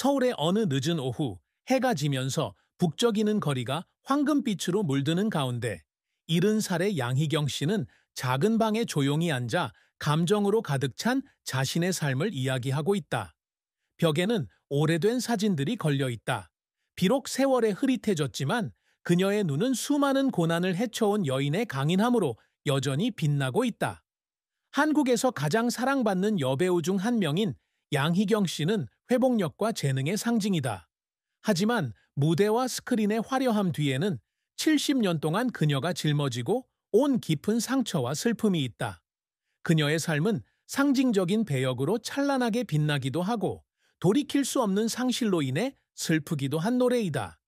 서울의 어느 늦은 오후 해가 지면서 북적이는 거리가 황금빛으로 물드는 가운데 70살의 양희경 씨는 작은 방에 조용히 앉아 감정으로 가득 찬 자신의 삶을 이야기하고 있다. 벽에는 오래된 사진들이 걸려 있다. 비록 세월에 흐릿해졌지만 그녀의 눈은 수많은 고난을 헤쳐온 여인의 강인함으로 여전히 빛나고 있다. 한국에서 가장 사랑받는 여배우 중 한 명인 양희경 씨는 회복력과 재능의 상징이다. 하지만 무대와 스크린의 화려함 뒤에는 70년 동안 그녀가 짊어지고 온 깊은 상처와 슬픔이 있다. 그녀의 삶은 상징적인 배역으로 찬란하게 빛나기도 하고 돌이킬 수 없는 상실로 인해 슬프기도 한 노래이다.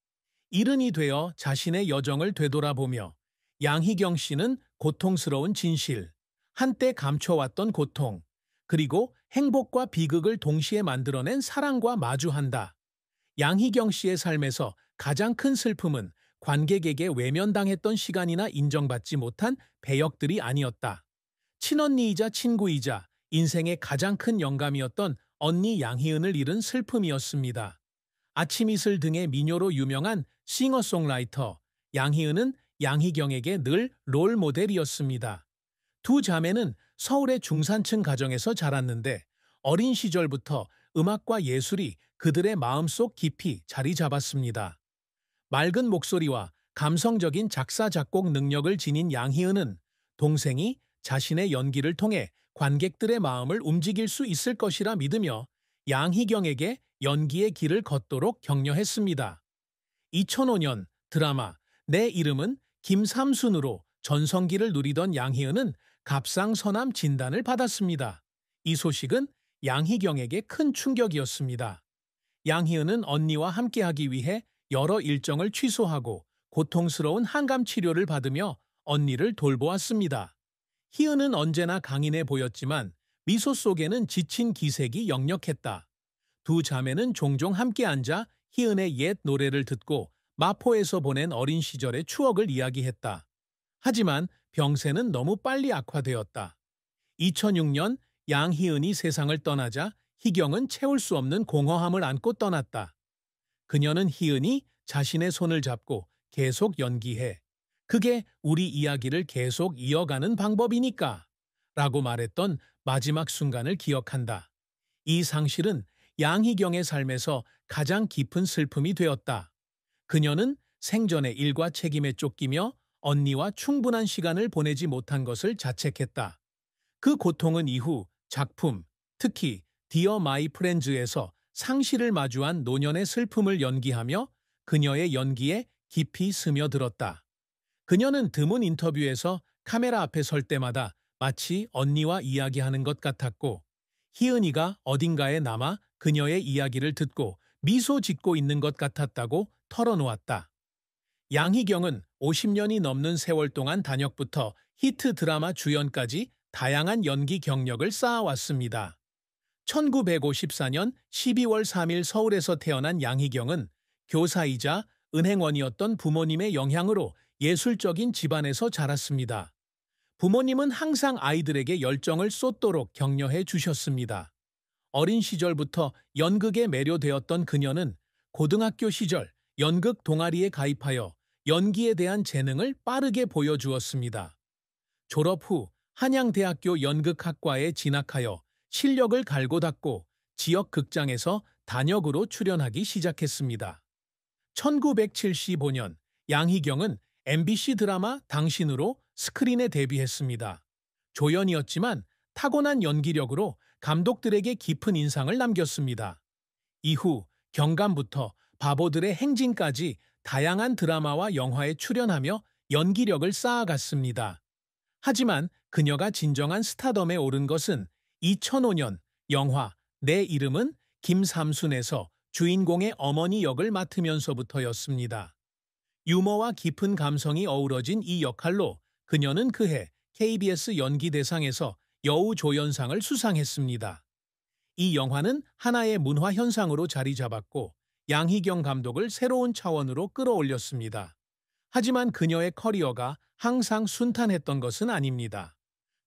이른이 되어 자신의 여정을 되돌아보며 양희경 씨는 고통스러운 진실, 한때 감춰왔던 고통, 그리고 행복과 비극을 동시에 만들어낸 사랑과 마주한다. 양희경 씨의 삶에서 가장 큰 슬픔은 관객에게 외면당했던 시간이나 인정받지 못한 배역들이 아니었다. 친언니이자 친구이자 인생의 가장 큰 영감이었던 언니 양희은을 잃은 슬픔이었습니다. 아침 이슬 등의 민요로 유명한 싱어송라이터 양희은은 양희경에게 늘 롤모델이었습니다. 두 자매는 서울의 중산층 가정에서 자랐는데 어린 시절부터 음악과 예술이 그들의 마음속 깊이 자리 잡았습니다. 맑은 목소리와 감성적인 작사 작곡 능력을 지닌 양희은은 동생이 자신의 연기를 통해 관객들의 마음을 움직일 수 있을 것이라 믿으며 양희경에게 연기의 길을 걷도록 격려했습니다. 2005년 드라마 내 이름은 김삼순으로 전성기를 누리던 양희은은 갑상선암 진단을 받았습니다. 이 소식은 양희경에게 큰 충격이었습니다. 양희은은 언니와 함께하기 위해 여러 일정을 취소하고 고통스러운 항암 치료를 받으며 언니를 돌보았습니다. 희은은 언제나 강인해 보였지만 미소 속에는 지친 기색이 역력했다. 두 자매는 종종 함께 앉아 희은의 옛 노래를 듣고 마포에서 보낸 어린 시절의 추억을 이야기했다. 하지만 병세는 너무 빨리 악화되었다. 2006년 양희은이 세상을 떠나자 희경은 채울 수 없는 공허함을 안고 떠났다. 그녀는 희은이 자신의 손을 잡고 계속 연기해. 그게 우리 이야기를 계속 이어가는 방법이니까. 라고 말했던 마지막 순간을 기억한다. 이 상실은 양희경의 삶에서 가장 깊은 슬픔이 되었다. 그녀는 생전의 일과 책임에 쫓기며 언니와 충분한 시간을 보내지 못한 것을 자책했다. 그 고통은 이후 작품, 특히 디어 마이 프렌즈에서 상실을 마주한 노년의 슬픔을 연기하며 그녀의 연기에 깊이 스며들었다. 그녀는 드문 인터뷰에서 카메라 앞에 설 때마다 마치 언니와 이야기하는 것 같았고 희은이가 어딘가에 남아 그녀의 이야기를 듣고 미소 짓고 있는 것 같았다고 털어놓았다. 양희경은 50년이 넘는 세월 동안 단역부터 히트 드라마 주연까지 다양한 연기 경력을 쌓아왔습니다. 1954년 12월 3일 서울에서 태어난 양희경은 교사이자 은행원이었던 부모님의 영향으로 예술적인 집안에서 자랐습니다. 부모님은 항상 아이들에게 열정을 쏟도록 격려해 주셨습니다. 어린 시절부터 연극에 매료되었던 그녀는 고등학교 시절 연극 동아리에 가입하여 연기에 대한 재능을 빠르게 보여주었습니다. 졸업 후 한양대학교 연극학과에 진학하여 실력을 갈고 닦고 지역 극장에서 단역으로 출연하기 시작했습니다. 1975년 양희경은 MBC 드라마 당신으로 스크린에 데뷔했습니다. 조연이었지만 타고난 연기력으로 감독들에게 깊은 인상을 남겼습니다. 이후 경감부터 바보들의 행진까지 다양한 드라마와 영화에 출연하며 연기력을 쌓아갔습니다. 하지만 그녀가 진정한 스타덤에 오른 것은 2005년 영화 내 이름은 김삼순에서 주인공의 어머니 역을 맡으면서부터였습니다. 유머와 깊은 감성이 어우러진 이 역할로 그녀는 그해 KBS 연기대상에서 여우조연상을 수상했습니다. 이 영화는 하나의 문화 현상으로 자리 잡았고 양희경 감독을 새로운 차원으로 끌어올렸습니다. 하지만 그녀의 커리어가 항상 순탄했던 것은 아닙니다.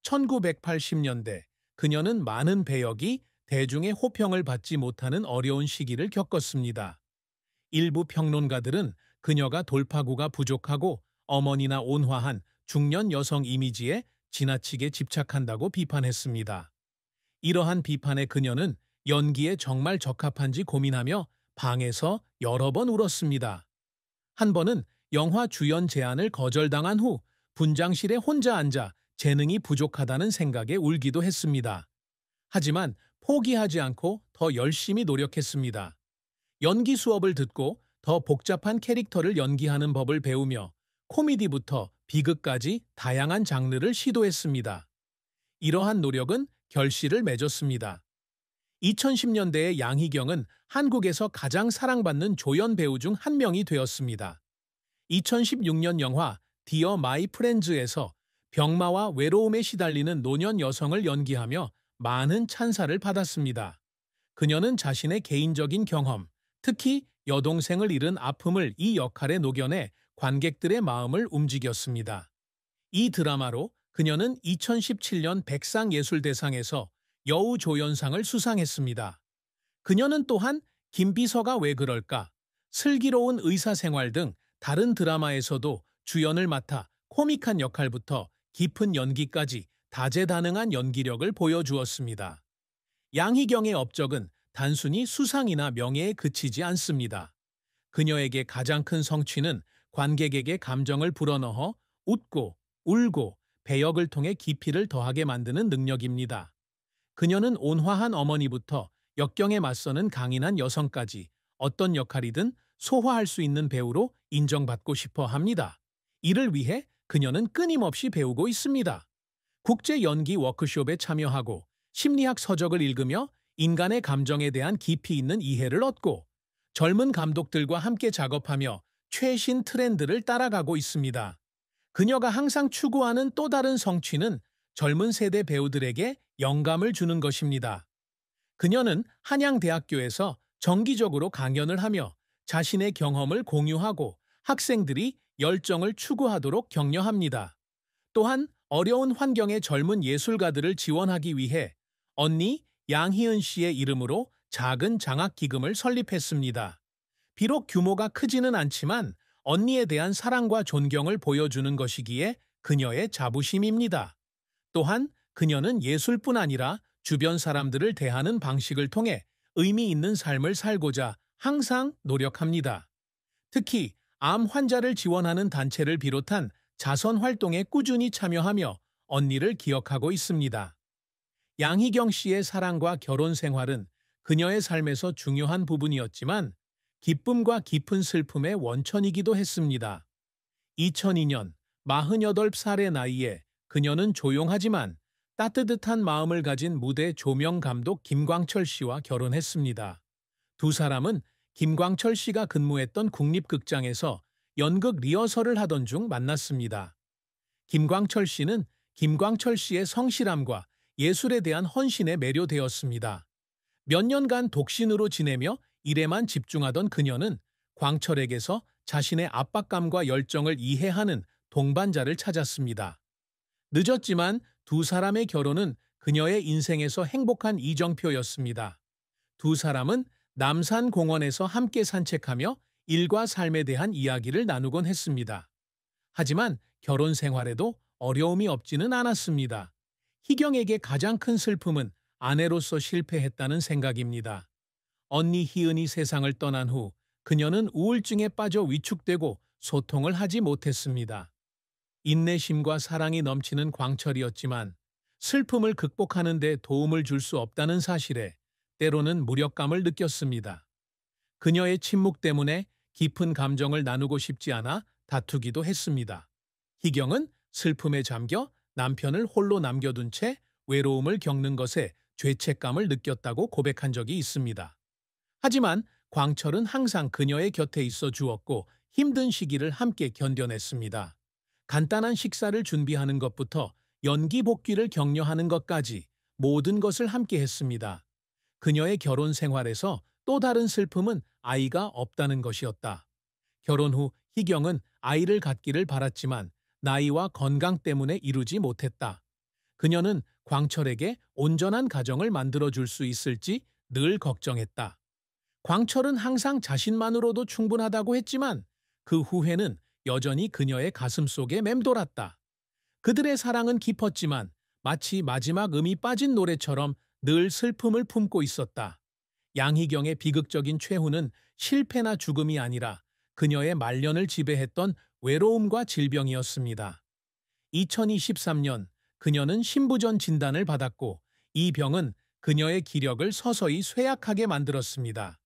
1980년대 그녀는 많은 배역이 대중의 호평을 받지 못하는 어려운 시기를 겪었습니다. 일부 평론가들은 그녀가 돌파구가 부족하고 어머니나 온화한 중년 여성 이미지에 지나치게 집착한다고 비판했습니다. 이러한 비판에 그녀는 연기에 정말 적합한지 고민하며 방에서 여러 번 울었습니다. 한 번은 영화 주연 제안을 거절당한 후 분장실에 혼자 앉아 재능이 부족하다는 생각에 울기도 했습니다. 하지만 포기하지 않고 더 열심히 노력했습니다. 연기 수업을 듣고 더 복잡한 캐릭터를 연기하는 법을 배우며 코미디부터 비극까지 다양한 장르를 시도했습니다. 이러한 노력은 결실을 맺었습니다. 2010년대의 양희경은 한국에서 가장 사랑받는 조연 배우 중 한 명이 되었습니다. 2016년 영화 디어 마이 프렌즈에서 병마와 외로움에 시달리는 노년 여성을 연기하며 많은 찬사를 받았습니다. 그녀는 자신의 개인적인 경험, 특히 여동생을 잃은 아픔을 이 역할에 녹여내 관객들의 마음을 움직였습니다. 이 드라마로 그녀는 2017년 백상예술대상에서 여우조연상을 수상했습니다. 그녀는 또한 김비서가 왜 그럴까, 슬기로운 의사생활 등 다른 드라마에서도 주연을 맡아 코믹한 역할부터 깊은 연기까지 다재다능한 연기력을 보여주었습니다. 양희경의 업적은 단순히 수상이나 명예에 그치지 않습니다. 그녀에게 가장 큰 성취는 관객에게 감정을 불어넣어 웃고, 울고, 배역을 통해 깊이를 더하게 만드는 능력입니다. 그녀는 온화한 어머니부터 역경에 맞서는 강인한 여성까지 어떤 역할이든 소화할 수 있는 배우로 인정받고 싶어 합니다. 이를 위해 그녀는 끊임없이 배우고 있습니다. 국제 연기 워크숍에 참여하고 심리학 서적을 읽으며 인간의 감정에 대한 깊이 있는 이해를 얻고 젊은 감독들과 함께 작업하며 최신 트렌드를 따라가고 있습니다. 그녀가 항상 추구하는 또 다른 성취는 젊은 세대 배우들에게 영감을 주는 것입니다. 그녀는 한양대학교에서 정기적으로 강연을 하며 자신의 경험을 공유하고 학생들이 열정을 추구하도록 격려합니다. 또한 어려운 환경의 젊은 예술가들을 지원하기 위해 언니 양희은 씨의 이름으로 작은 장학기금을 설립했습니다. 비록 규모가 크지는 않지만 언니에 대한 사랑과 존경을 보여주는 것이기에 그녀의 자부심입니다. 또한 그녀는 예술뿐 아니라 주변 사람들을 대하는 방식을 통해 의미 있는 삶을 살고자 항상 노력합니다. 특히 암 환자를 지원하는 단체를 비롯한 자선 활동에 꾸준히 참여하며 언니를 기억하고 있습니다. 양희경 씨의 사랑과 결혼 생활은 그녀의 삶에서 중요한 부분이었지만 기쁨과 깊은 슬픔의 원천이기도 했습니다. 2002년 48살의 나이에 그녀는 조용하지만 따뜻한 마음을 가진 무대 조명 감독 김광철 씨와 결혼했습니다. 두 사람은 김광철 씨가 근무했던 국립극장에서 연극 리허설을 하던 중 만났습니다. 김광철 씨는 김광철 씨의 성실함과 예술에 대한 헌신에 매료되었습니다. 몇 년간 독신으로 지내며 일에만 집중하던 그녀는 광철에게서 자신의 압박감과 열정을 이해하는 동반자를 찾았습니다. 늦었지만 두 사람의 결혼은 그녀의 인생에서 행복한 이정표였습니다. 두 사람은 남산공원에서 함께 산책하며 일과 삶에 대한 이야기를 나누곤 했습니다. 하지만 결혼 생활에도 어려움이 없지는 않았습니다. 희경에게 가장 큰 슬픔은 아내로서 실패했다는 생각입니다. 언니 희은이 세상을 떠난 후 그녀는 우울증에 빠져 위축되고 소통을 하지 못했습니다. 인내심과 사랑이 넘치는 광철이었지만 슬픔을 극복하는 데 도움을 줄 수 없다는 사실에 때로는 무력감을 느꼈습니다. 그녀의 침묵 때문에 깊은 감정을 나누고 싶지 않아 다투기도 했습니다. 희경은 슬픔에 잠겨 남편을 홀로 남겨둔 채 외로움을 겪는 것에 죄책감을 느꼈다고 고백한 적이 있습니다. 하지만 광철은 항상 그녀의 곁에 있어 주었고 힘든 시기를 함께 견뎌냈습니다. 간단한 식사를 준비하는 것부터 연기 복귀를 격려하는 것까지 모든 것을 함께 했습니다. 그녀의 결혼 생활에서 또 다른 슬픔은 아이가 없다는 것이었다. 결혼 후 희경은 아이를 갖기를 바랐지만 나이와 건강 때문에 이루지 못했다. 그녀는 광철에게 온전한 가정을 만들어줄 수 있을지 늘 걱정했다. 광철은 항상 자신만으로도 충분하다고 했지만 그 후회는 여전히 그녀의 가슴 속에 맴돌았다. 그들의 사랑은 깊었지만 마치 마지막 음이 빠진 노래처럼 늘 슬픔을 품고 있었다. 양희경의 비극적인 최후는 실패나 죽음이 아니라 그녀의 말년을 지배했던 외로움과 질병이었습니다. 2023년 그녀는 신부전 진단을 받았고 이 병은 그녀의 기력을 서서히 쇠약하게 만들었습니다.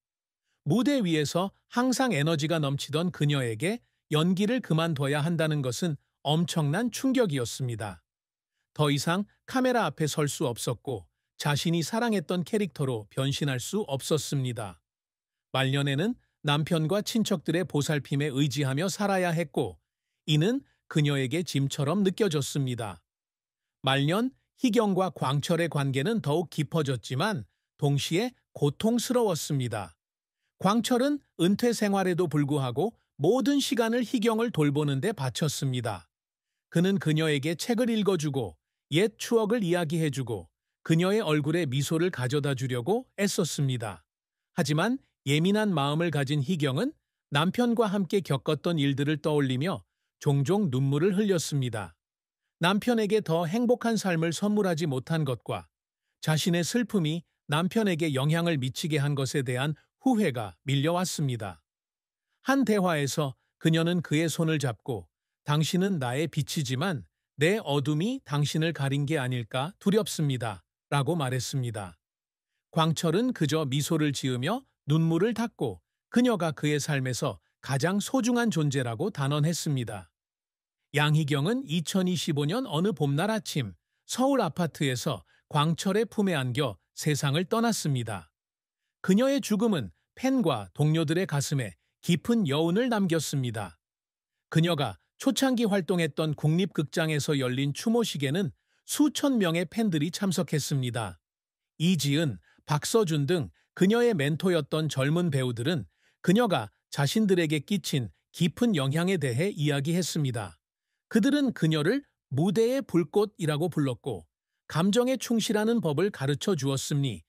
무대 위에서 항상 에너지가 넘치던 그녀에게 연기를 그만둬야 한다는 것은 엄청난 충격이었습니다. 더 이상 카메라 앞에 설 수 없었고 자신이 사랑했던 캐릭터로 변신할 수 없었습니다. 말년에는 남편과 친척들의 보살핌에 의지하며 살아야 했고 이는 그녀에게 짐처럼 느껴졌습니다. 말년 희경과 광철의 관계는 더욱 깊어졌지만 동시에 고통스러웠습니다. 광철은 은퇴 생활에도 불구하고 모든 시간을 희경을 돌보는 데 바쳤습니다. 그는 그녀에게 책을 읽어주고 옛 추억을 이야기해주고 그녀의 얼굴에 미소를 가져다 주려고 애썼습니다. 하지만 예민한 마음을 가진 희경은 남편과 함께 겪었던 일들을 떠올리며 종종 눈물을 흘렸습니다. 남편에게 더 행복한 삶을 선물하지 못한 것과 자신의 슬픔이 남편에게 영향을 미치게 한 것에 대한 후회가 밀려왔습니다. 한 대화에서 그녀는 그의 손을 잡고 당신은 나의 빛이지만 내 어둠이 당신을 가린 게 아닐까 두렵습니다. 라고 말했습니다. 광철은 그저 미소를 지으며 눈물을 닦고 그녀가 그의 삶에서 가장 소중한 존재라고 단언했습니다. 양희경은 2025년 어느 봄날 아침 서울 아파트에서 광철의 품에 안겨 세상을 떠났습니다. 그녀의 죽음은 팬과 동료들의 가슴에 깊은 여운을 남겼습니다. 그녀가 초창기 활동했던 국립극장에서 열린 추모식에는 수천 명의 팬들이 참석했습니다. 이지은, 박서준 등 그녀의 멘토였던 젊은 배우들은 그녀가 자신들에게 끼친 깊은 영향에 대해 이야기했습니다. 그들은 그녀를 무대의 불꽃이라고 불렀고 감정에 충실하는 법을 가르쳐 주었음니